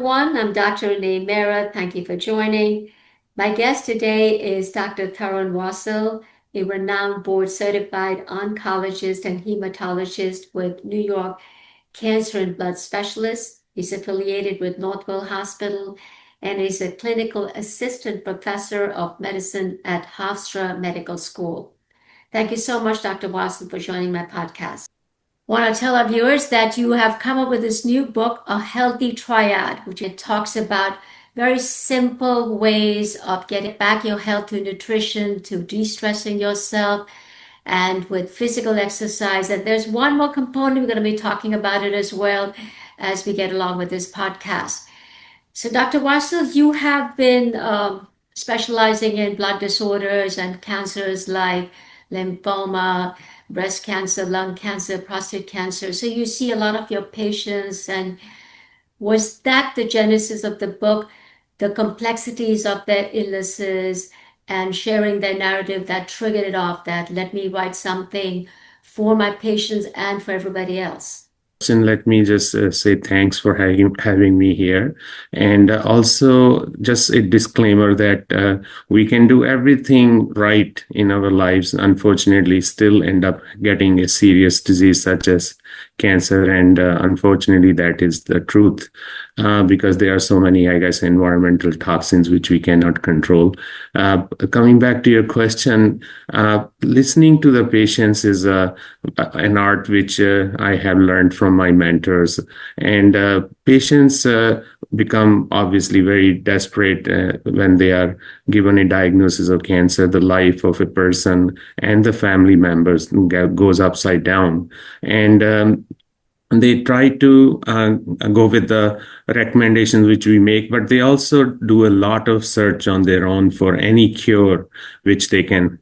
everyone. I'm Dr. Renee. Thank you for joining. My guest today is Dr. Tarun Wasil, a renowned board certified oncologist and hematologist with New York Cancer and Blood Specialist. He's affiliated with Northwell Hospital and is a clinical assistant professor of medicine at Hofstra Medical School. Thank you so much, Dr. Wasil, for joining my podcast. Want to tell our viewers that you have come up with this new book, A Healthy Triad, which it talks about very simple ways of getting back your health through nutrition, to de-stressing yourself, and with physical exercise. And there's one more component, we're going to be talking about it as well as we get along with this podcast. So, Dr. Wasil, you have been specializing in blood disorders and cancers like lymphoma, breast cancer, lung cancer, prostate cancer. So, you see a lot of your patients. And was that the genesis of the book, the complexities of their illnesses and sharing their narrative that triggered it off, that let me write something for my patients and for everybody else? And let me just say thanks for having me here. And also, just a disclaimer that we can do everything right in our lives, unfortunately, still end up getting a serious disease such as cancer. And unfortunately, that is the truth because there are so many, I guess, environmental toxins which we cannot control. Coming back to your question, listening to the patients is an art which I have learned from my mentors. And patients become obviously very desperate when they are given a diagnosis of cancer. The life of a person and the family members goes upside down. And they try to go with the recommendations which we make, but they also do a lot of search on their own for any cure which they can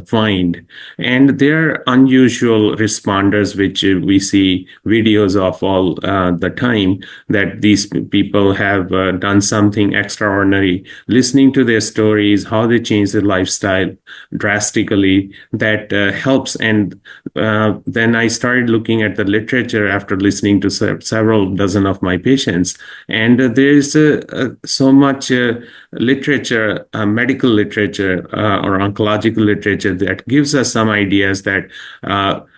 find. And they're unusual responders, which we see videos of all the time, that these people have done something extraordinary. Listening to their stories, how they change their lifestyle drastically, that helps. And then I started looking at the literature after listening to several dozen of my patients. And there is so much literature, medical literature or oncological literature that gives us some ideas that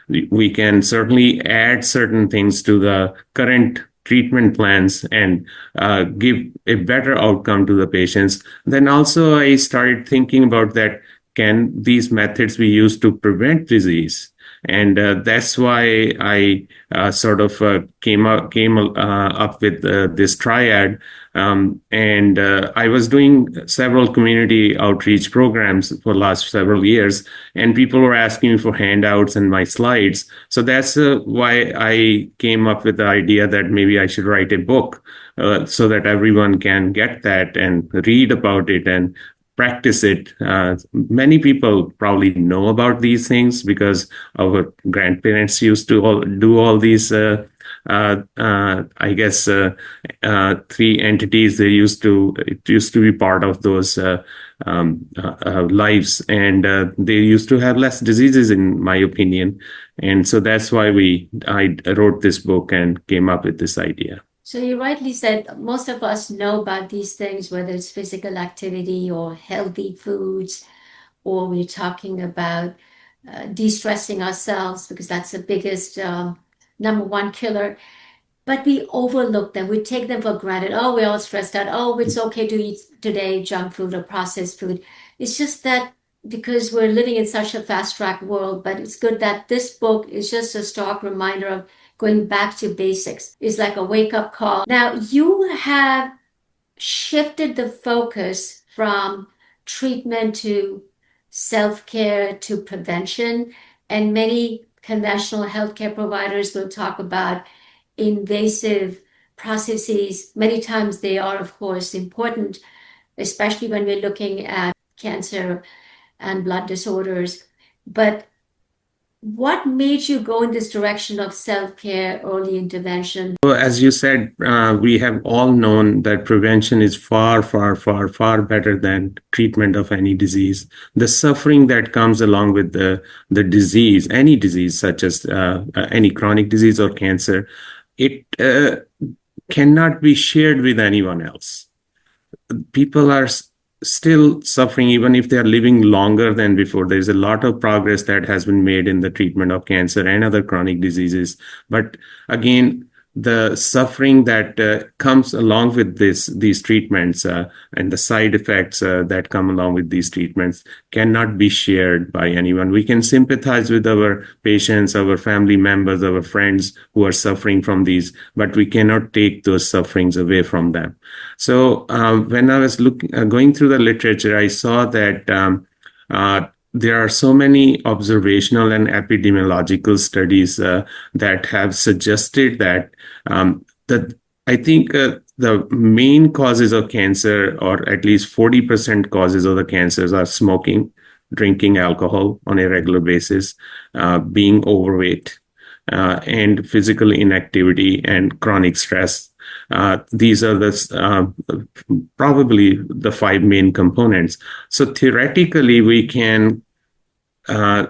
we can certainly add certain things to the current treatment plans and give a better outcome to the patients. Then also I started thinking about that, can these methods be used to prevent disease? And that's why I sort of came up with this triad. And I was doing several community outreach programs for the last several years, and people were asking me for handouts and my slides. So that's why I came up with the idea that maybe I should write a book so that everyone can get that and read about it and practice it. Many people probably know about these things because our grandparents used to do all these, I guess, three entities. It used to be part of those lives, and they used to have less diseases, in my opinion. And so that's why I wrote this book and came up with this idea. So you rightly said most of us know about these things, whether it's physical activity or healthy foods, or we're talking about de-stressing ourselves because that's the biggest number one killer. But we overlook them. We take them for granted. Oh, we're all stressed out. Oh, it's okay to eat today junk food or processed food. It's just that because we're living in such a fast-track world, but it's good that this book is just a stark reminder of going back to basics. It's like a wake-up call. Now, you have shifted the focus from treatment to self-care to prevention, and many conventional healthcare providers will talk about invasive processes. Many times they are, of course, important, especially when we're looking at cancer and blood disorders. But what made you go in this direction of self-care, early intervention? So as you said, we have all known that prevention is far, far, far, far better than treatment of any disease. The suffering that comes along with the disease, any disease such as any chronic disease or cancer, it cannot be shared with anyone else. People are still suffering even if they are living longer than before. There's a lot of progress that has been made in the treatment of cancer and other chronic diseases, but again, the suffering that comes along with these treatments and the side effects that come along with these treatments cannot be shared by anyone. We can sympathize with our patients, our family members, our friends who are suffering from these, but we cannot take those sufferings away from them. So when I was going through the literature, I saw that there are so many observational and epidemiological studies that have suggested that I think the main causes of cancer, or at least 40% causes of the cancers, are smoking, drinking alcohol on a regular basis, being overweight, and physical inactivity and chronic stress. These are probably the five main components. So theoretically, we can uh,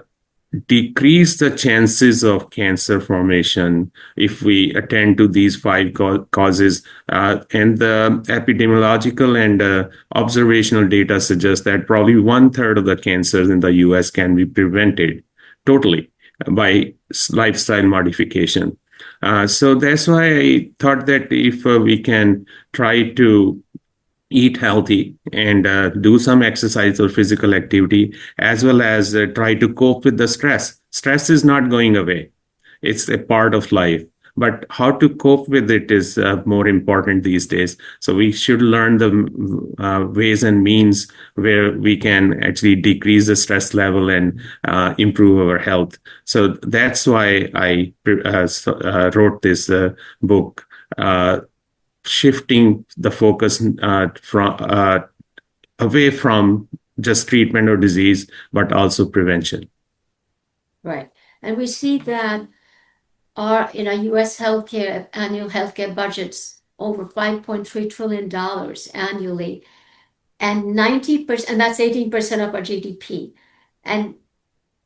decrease the chances of cancer formation if we attend to these five causes. And the epidemiological and observational data suggest that probably one-third of the cancers in the US can be prevented totally by lifestyle modification. So that's why I thought that if we can try to eat healthy and do some exercise or physical activity, as well as try to cope with the stress. Stress is not going away, it's a part of life. But how to cope with it is more important these days. So we should learn the ways and means where we can actually decrease the stress level and improve our health. So that's why I wrote this book. Shifting the focus from away from just treatment or disease, but also prevention. Right. And we see that our in our US healthcare annual healthcare budgets over $5.3 trillion annually, and 90%, and that's 18% of our GDP. And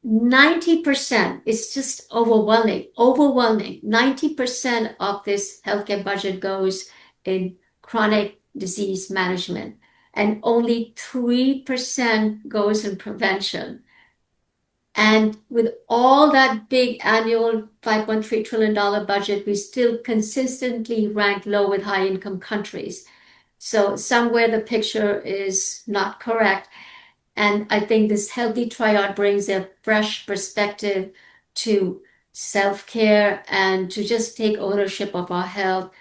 90% is just overwhelming. 90% of this healthcare budget goes in chronic disease management, and only 3% goes in prevention. And with all that big annual $5.3 trillion budget, we still consistently rank low with high income countries. So somewhere the picture is not correct. And I think this healthy triad brings a fresh perspective to self care and to just take ownership of our health.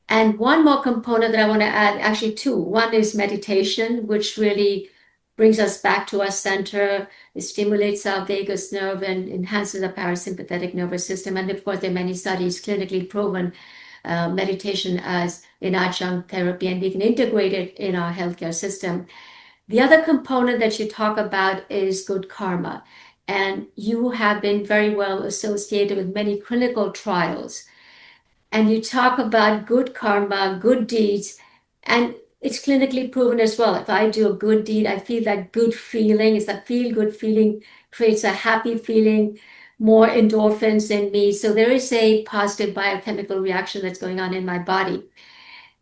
And one more component that I want to add, actually, two. One is meditation, which really brings us back to our center. It stimulates our vagus nerve and enhances the parasympathetic nervous system. And of course, there are many studies clinically proven meditation as an adjunct therapy, and we can integrate it in our healthcare system. The other component that you talk about is good karma. And you have been very well associated with many clinical trials. And you talk about good karma, good deeds, and it's clinically proven as well. If I do a good deed, I feel that good feeling. It's that feel good feeling creates a happy feeling, more endorphins in me. So there is a positive biochemical reaction that's going on in my body.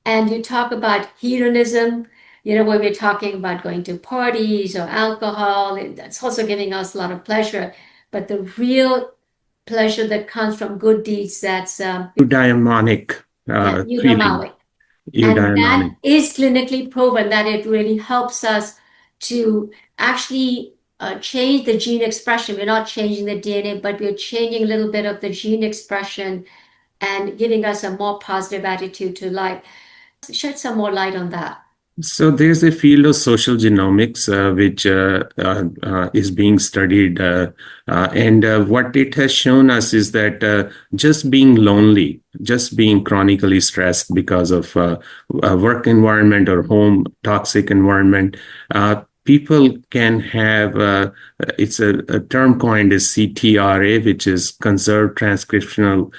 And you talk about hedonism, when we're talking about going to parties or alcohol, that's also giving us a lot of pleasure. But the real pleasure that comes from good deeds, that's Eudaimonic feeling. eudaimonic. And that Eudaimonic. is clinically proven that it really helps us to actually change the gene expression. We're not changing the DNA, but we're changing a little bit of the gene expression and giving us a more positive attitude to life. Shed some more light on that. So there's a field of social genomics which is being studied, and what it has shown us is that just being lonely, just being chronically stressed because of a work environment or home toxic environment, people can have it's a term coined as CTRA, which is conserved transcriptional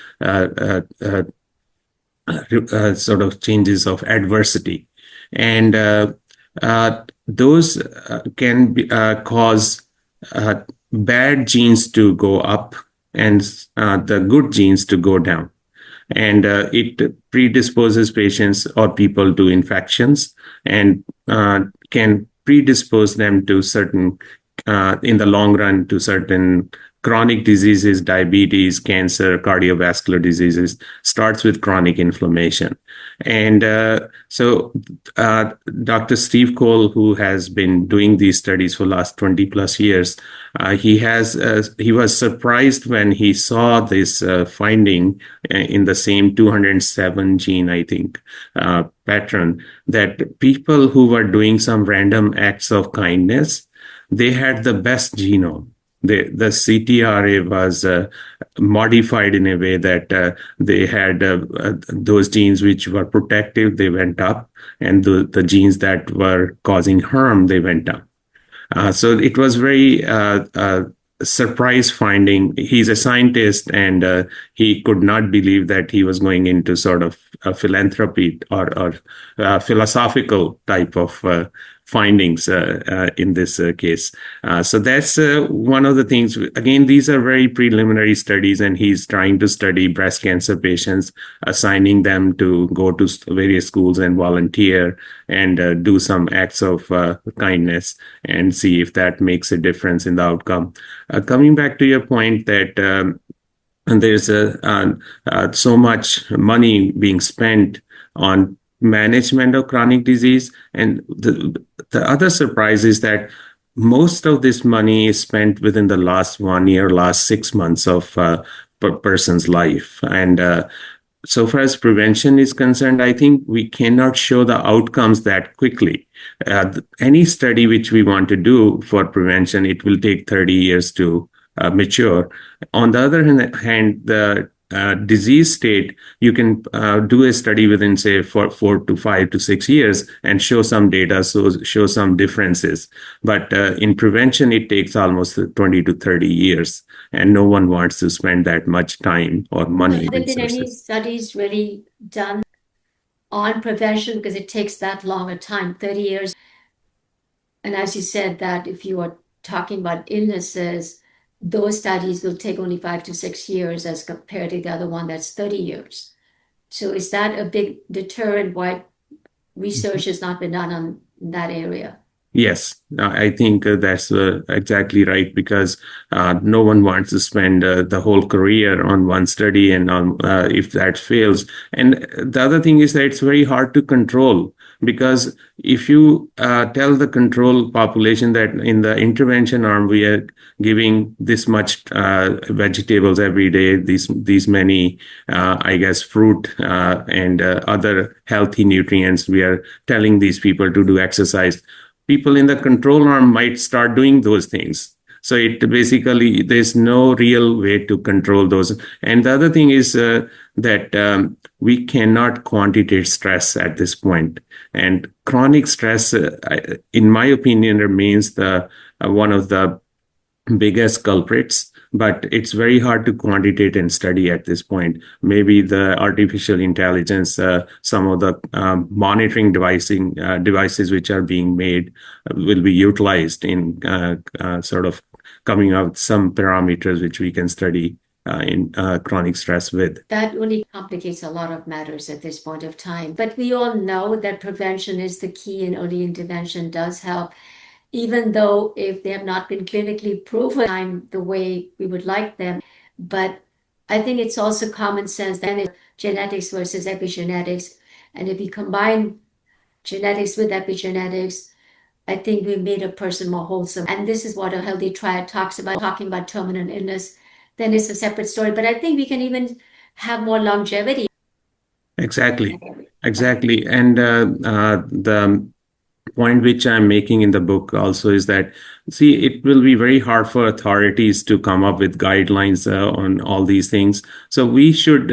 sort of changes of adversity. And those can cause bad genes to go up and the good genes to go down. and it predisposes patients or people to infections, and can predispose them to certain, in the long run, to certain chronic diseases, diabetes, cancer, cardiovascular diseases. Starts with chronic inflammation. And uh, Dr. Steve Cole, who has been doing these studies for last 20 plus years, he was surprised when he saw this finding in the same 207 gene, I think, pattern, that people who were doing some random acts of kindness, they had the best genome. The CTRA was modified in a way that they had those genes which were protective, they went up, and the genes that were causing harm, they went down. So it was very surprise finding. He's a scientist, and he could not believe that he was going into sort of a philanthropy or philosophical type of findings in this case. So that's one of the things. Again, these are very preliminary studies, and he's trying to study breast cancer patients, assigning them to go to various schools and volunteer and do some acts of kindness and see if that makes a difference in the outcome. Coming back to your point that and there's so much money being spent on management of chronic disease. And the other surprise is that most of this money is spent within the last 1 year, last 6 months of person's life. And so far as prevention is concerned, I think we cannot show the outcomes that quickly. Any study which we want to do for prevention, it will take 30 years to mature. On the other hand, the disease state, you can do a study within, say, 4 to 5 to 6 years and show some data, so show some differences. But in prevention, it takes almost 20 to 30 years, and no one wants to spend that much time or money. Have there been any studies really done on prevention, because it takes that long a time, 30 years? And as you said, that if you are talking about illnesses, those studies will take only 5 to 6 years as compared to the other one that's 30 years. So is that a big deterrent why research has not been done on that area? Yes, I think that's exactly right, because no one wants to spend the whole career on one study, and if that fails. And the other thing is that it's very hard to control, because if you tell the control population that in the intervention arm we are giving this much vegetables every day, these many, I guess, fruit and other healthy nutrients, we are telling these people to do exercise, people in the control arm might start doing those things. So it basically, there's no real way to control those. And the other thing is that we cannot quantitate stress at this point. And chronic stress, in my opinion, remains the one of the biggest culprits, but it's very hard to quantitate and study at this point. Maybe the artificial intelligence, some of the monitoring devices which are being made will be utilized in sort of coming out some parameters which we can study in chronic stress with. That only complicates a lot of matters at this point of time. But we all know that prevention is the key, and early intervention does help, even though if they have not been clinically proven the way we would like them. But I think it's also common sense that it's genetics versus epigenetics. And if you combine genetics with epigenetics, I think we made a person more wholesome. And this is what a healthy triad talks about, talking about terminal illness. Then it's a separate story. But I think we can even have more longevity. Exactly. Exactly. And the point which I'm making in the book also is that, see, it will be very hard for authorities to come up with guidelines on all these things. So we should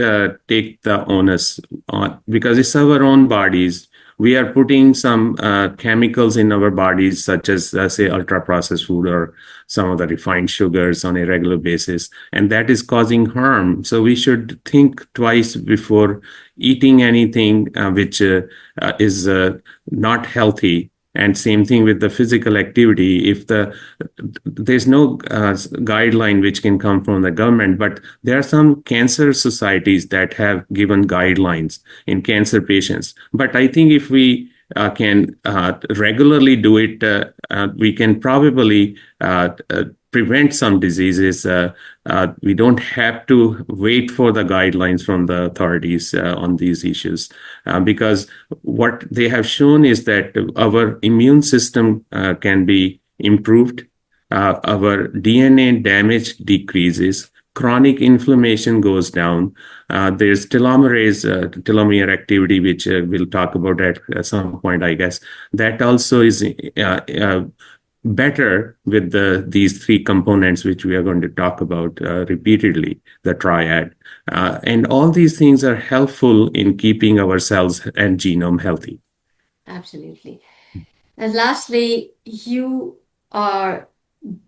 take the onus on, because it's our own bodies. We are putting some chemicals in our bodies, such as, say, ultra-processed food or some of the refined sugars on a regular basis, and that is causing harm. So we should think twice before eating anything which is not healthy. And same thing with the physical activity. If there's no guideline which can come from the government, but there are some cancer societies that have given guidelines in cancer patients. But I think if we can regularly do it, we can probably prevent some diseases. We don't have to wait for the guidelines from the authorities on these issues, because what they have shown is that our immune system can be improved, our DNA damage decreases, chronic inflammation goes down. There's telomere activity, which we'll talk about at some point, I guess. That also is better with these three components, which we are going to talk about repeatedly, the triad. And all these things are helpful in keeping our cells and genome healthy. Absolutely. And lastly, you are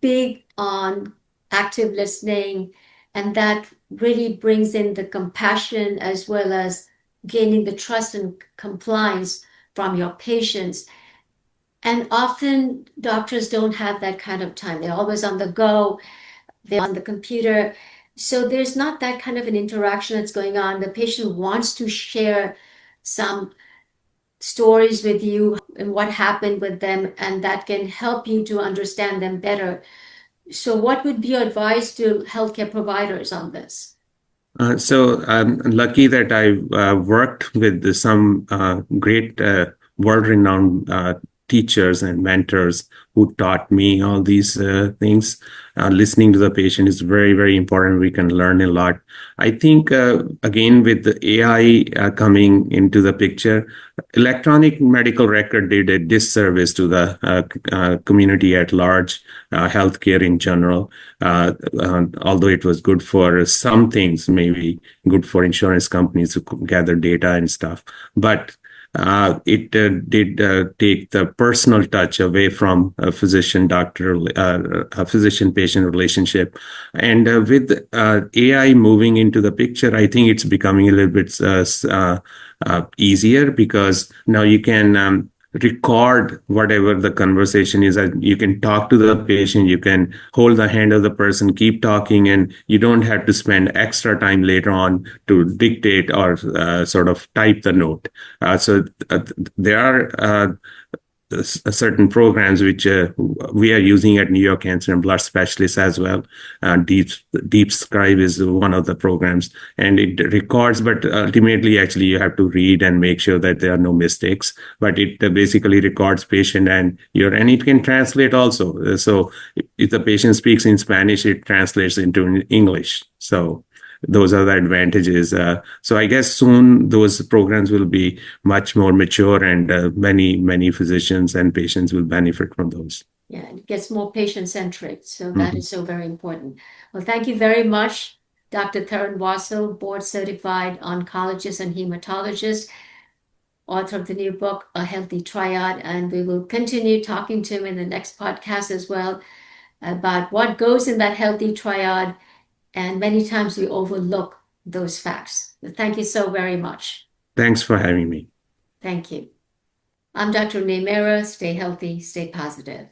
big on active listening, and that really brings in the compassion as well as gaining the trust and compliance from your patients. And often doctors don't have that kind of time. They're always on the go, they're on the computer. So there's not that kind of an interaction that's going on. The patient wants to share some stories with you and what happened with them, and that can help you to understand them better. So, what would be your advice to healthcare providers on this? So I'm lucky that I worked with some great world-renowned teachers and mentors who taught me all these things. Listening to the patient is very, very important. We can learn a lot. I think, again, with the AI coming into the picture, electronic medical record did a disservice to the community at large, healthcare in general. Although it was good for some things, maybe good for insurance companies to gather data and stuff. But it did take the personal touch away from a a physician-patient relationship. And with AI moving into the picture, I think it's becoming a little bit easier, because now you can record whatever the conversation is. You can talk to the patient, you can hold the hand of the person, keep talking, and you don't have to spend extra time later on to dictate or sort of type the note. So there are certain programs which we are using at New York Cancer and Blood Specialists as well. Deep Scribe is one of the programs, and it records, but ultimately, actually, you have to read and make sure that there are no mistakes. But it basically records patient and it can translate also. So if the patient speaks in Spanish, it translates into English. So those are the advantages. So I guess soon those programs will be much more mature, and many physicians and patients will benefit from those. Yeah, it gets more patient centric. So that Mhm. is so very important. Well, thank you very much, Dr. Tarun Wasil, board certified oncologist and hematologist, author of the new book, A Healthy Triad. And we will continue talking to him in the next podcast as well about what goes in that healthy triad. And many times we overlook those facts. Thank you so very much. Thanks for having me. Thank you. I'm Dr. Renee. Stay healthy, stay positive.